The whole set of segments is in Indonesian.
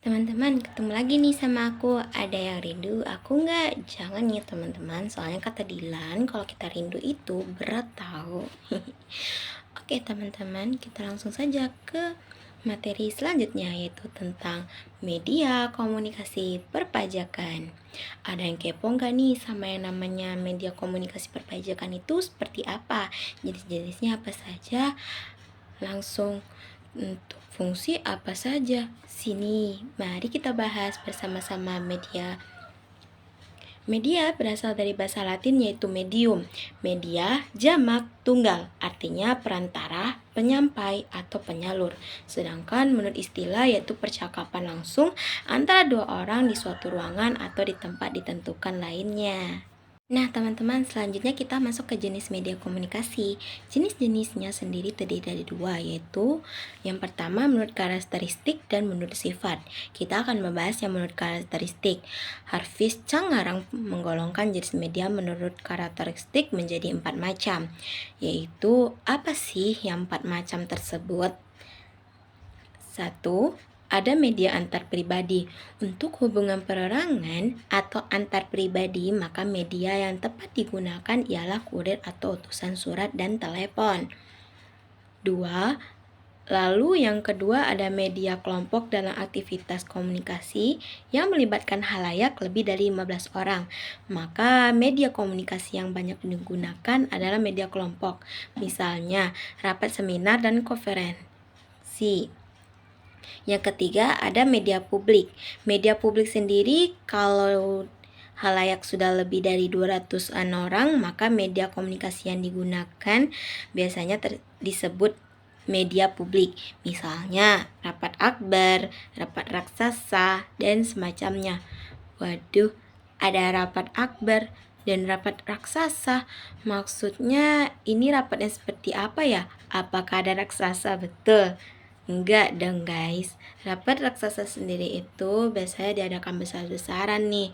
Teman-teman, ketemu lagi nih sama aku. Ada yang rindu aku nggak? Jangan ya teman-teman, soalnya kata Dilan kalau kita rindu itu berat tahu. Oke teman-teman, kita langsung saja ke materi selanjutnya yaitu tentang media komunikasi perpajakan. Ada yang kepo nggak nih sama yang namanya media komunikasi perpajakan itu seperti apa? Jenis-jenisnya apa saja? Langsung untuk fungsi apa saja? Sini, mari kita bahas bersama-sama media. Media berasal dari bahasa Latin yaitu medium. Media jamak tunggal, artinya perantara, penyampai, atau penyalur. Sedangkan menurut istilah yaitu percakapan langsung antara dua orang di suatu ruangan atau di tempat ditentukan lainnya. Nah, teman-teman, selanjutnya kita masuk ke jenis media komunikasi. Jenis-jenisnya sendiri terdiri dari dua, yaitu yang pertama menurut karakteristik dan menurut sifat. Kita akan membahas yang menurut karakteristik. Harvis Cangarang menggolongkan jenis media menurut karakteristik menjadi 4 macam, yaitu apa sih yang 4 macam tersebut? 1. Ada media antar pribadi. Untuk hubungan perorangan atau antar pribadi, maka media yang tepat digunakan ialah kurir atau utusan surat dan telepon. 2. Lalu yang kedua ada media kelompok dalam aktivitas komunikasi yang melibatkan halayak lebih dari 15 orang. Maka media komunikasi yang banyak digunakan adalah media kelompok. Misalnya rapat seminar dan konferensi. Yang ketiga ada media publik. Media publik sendiri kalau halayak sudah lebih dari 200-an orang, maka media komunikasi yang digunakan biasanya disebut media publik. Misalnya rapat akbar, rapat raksasa, dan semacamnya. Waduh, ada rapat akbar dan rapat raksasa. Maksudnya ini rapatnya seperti apa ya? Apakah ada raksasa? Betul. Enggak dong guys. Rapat raksasa sendiri itu biasanya diadakan besar-besaran nih.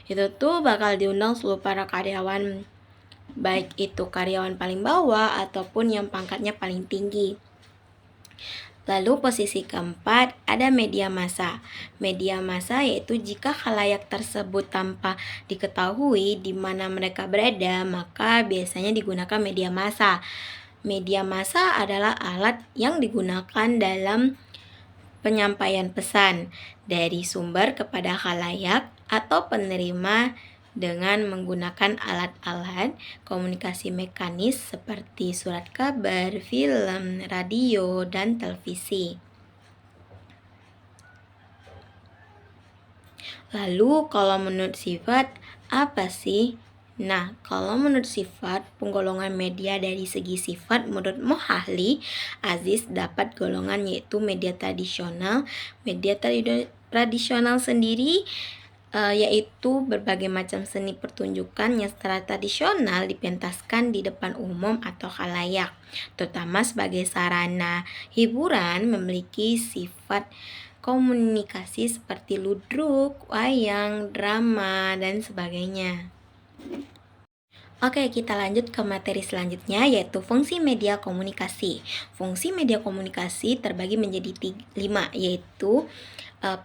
Itu tuh bakal diundang seluruh para karyawan, baik itu karyawan paling bawah ataupun yang pangkatnya paling tinggi. Lalu posisi keempat ada media massa. Media massa yaitu jika khalayak tersebut tanpa diketahui di mana mereka berada, maka biasanya digunakan media massa. Media massa adalah alat yang digunakan dalam penyampaian pesan dari sumber kepada khalayak atau penerima dengan menggunakan alat-alat komunikasi mekanis seperti surat kabar, film, radio, dan televisi. Lalu kalau menurut sifat apa sih? Nah, kalau menurut sifat, penggolongan media dari segi sifat menurut Mohahli Aziz dapat golongan yaitu media tradisional. Media tradisional sendiri yaitu berbagai macam seni pertunjukan yang secara tradisional dipentaskan di depan umum atau khalayak, terutama sebagai sarana hiburan memiliki sifat komunikasi seperti ludruk, wayang, drama, dan sebagainya. Oke, kita lanjut ke materi selanjutnya yaitu fungsi media komunikasi. Fungsi media komunikasi terbagi menjadi 5 yaitu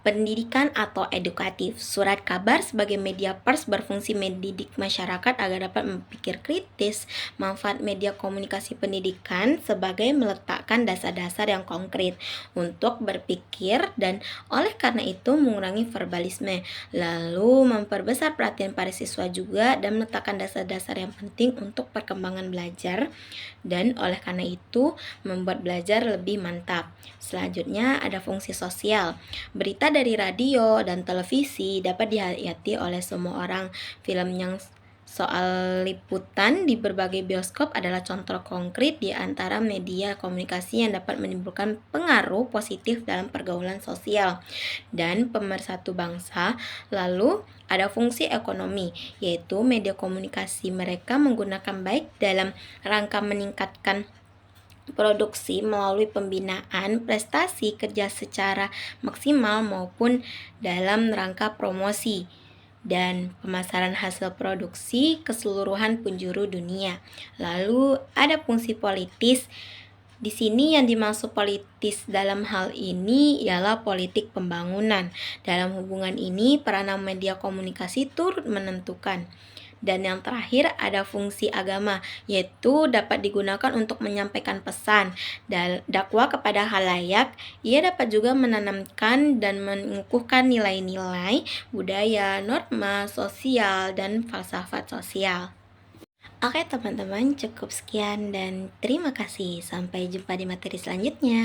pendidikan atau edukatif. Surat kabar sebagai media pers berfungsi mendidik masyarakat agar dapat berpikir kritis. Manfaat media komunikasi pendidikan sebagai meletakkan dasar-dasar yang konkret untuk berpikir dan oleh karena itu mengurangi verbalisme. Lalu memperbesar perhatian para siswa juga dan meletakkan dasar-dasar yang penting untuk perkembangan belajar dan oleh karena itu membuat belajar lebih mantap. Selanjutnya ada fungsi sosial. Berita dari radio dan televisi dapat dihayati oleh semua orang. Film yang soal liputan di berbagai bioskop adalah contoh konkret di antara media komunikasi yang dapat menimbulkan pengaruh positif dalam pergaulan sosial dan pemersatu bangsa. Lalu ada fungsi ekonomi, yaitu media komunikasi mereka menggunakan baik dalam rangka meningkatkan produksi melalui pembinaan prestasi kerja secara maksimal maupun dalam rangka promosi dan pemasaran hasil produksi keseluruhan penjuru dunia. Lalu ada fungsi politis Di sini yang dimaksud politis dalam hal ini ialah politik pembangunan. Dalam hubungan ini, peranan media komunikasi turut menentukan. Dan yang terakhir ada fungsi agama, yaitu dapat digunakan untuk menyampaikan pesan, dakwah kepada halayak. Ia dapat juga menanamkan dan mengukuhkan nilai-nilai, budaya, norma sosial, dan falsafat sosial. Oke teman-teman, cukup sekian dan terima kasih. Sampai jumpa di materi selanjutnya.